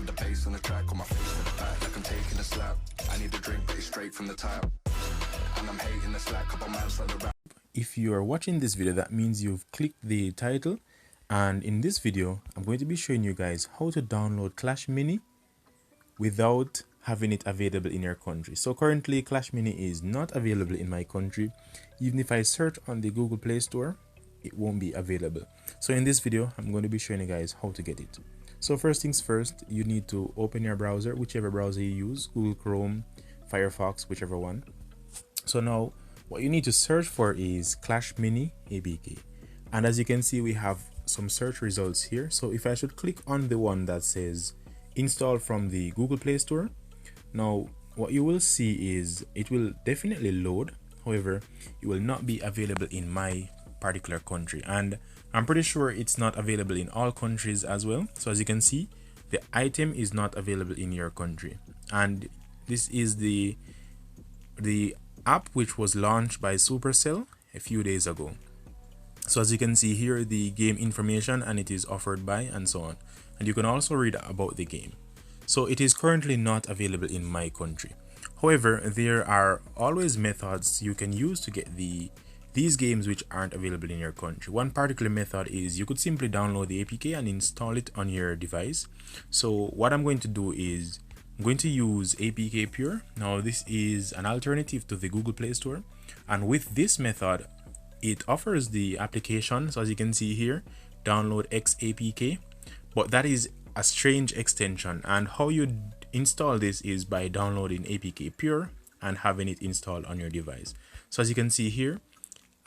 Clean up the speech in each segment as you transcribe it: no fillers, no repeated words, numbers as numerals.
put the bass on the track, on my face to the back like I'm taking a slap. I need a drink, but it's straight from the tap. And I'm hating the slack, couple man slide around. If you are watching this video, that means you've clicked the title, and in this video I'm going to be showing you guys how to download Clash Mini without having it available in your country. So currently Clash Mini is not available in my country. Even if I search on the Google Play Store, it won't be available. So in this video I'm going to be showing you guys how to get it. So first things first, you need to open your browser, whichever browser you use, Google Chrome, Firefox, whichever one. So now what you need to search for is Clash Mini APK, and as you can see we have some search results here. So if I should click on the one that says install from the Google Play Store, now what you will see is it will definitely load. However, it will not be available in my particular country, and I'm pretty sure it's not available in all countries as well. So as you can see, the item is not available in your country, and this is the app which was launched by Supercell a few days ago. So as you can see here, the game information, and it is offered by, and so on, and you can also read about the game. So it is currently not available in my country. However, there are always methods you can use to get these games which aren't available in your country. One particular method is you could simply download the APK and install it on your device. So what I'm going to do is I'm going to use APK Pure. Now this is an alternative to the Google Play Store, and with this method it offers the application. So as you can see here, download XAPK, but that is a strange extension, and how you install this is by downloading APK Pure and having it installed on your device. So as you can see here,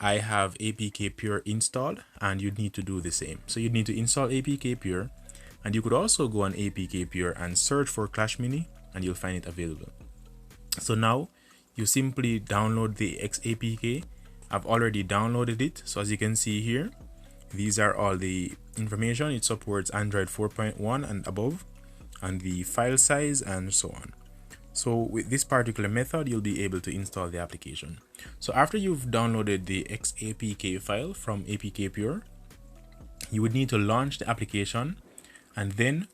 I have APK Pure installed, and you need to do the same. So you need to install APK Pure, and you could also go on APK Pure and search for Clash Mini, and you'll find it available. So now you simply download the XAPK. I've already downloaded it. So as you can see here, these are all the information. It supports Android 4.1 and above, and the file size, and so on. So with this particular method, you'll be able to install the application. So after you've downloaded the XAPK file from APK Pure, you would need to launch the application, and then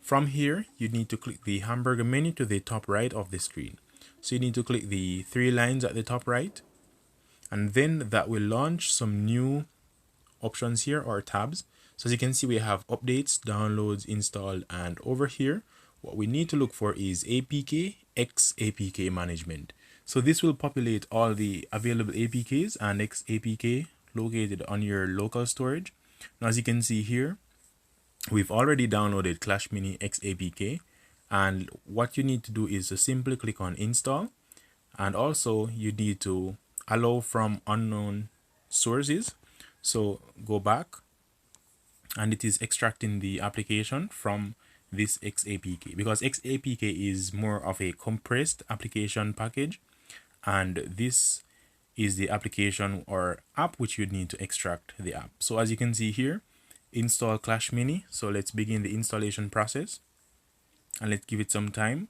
from here you need to click the hamburger menu to the top right of the screen. So you need to click the three lines at the top right, and then that will launch some new options here, or tabs. So as you can see, we have updates, downloads, installed, and over here what we need to look for is APK XAPK management. So this will populate all the available APKs and XAPK located on your local storage. Now as you can see here, we've already downloaded Clash Mini XAPK, and what you need to do is to simply click on install, and also you need to allow from unknown sources. So go back, and it is extracting the application from this XAPK, because XAPK is more of a compressed application package, and this is the application or app which you need to extract the app. So as you can see here, install Clash Mini. So let's begin the installation process, and let's give it some time.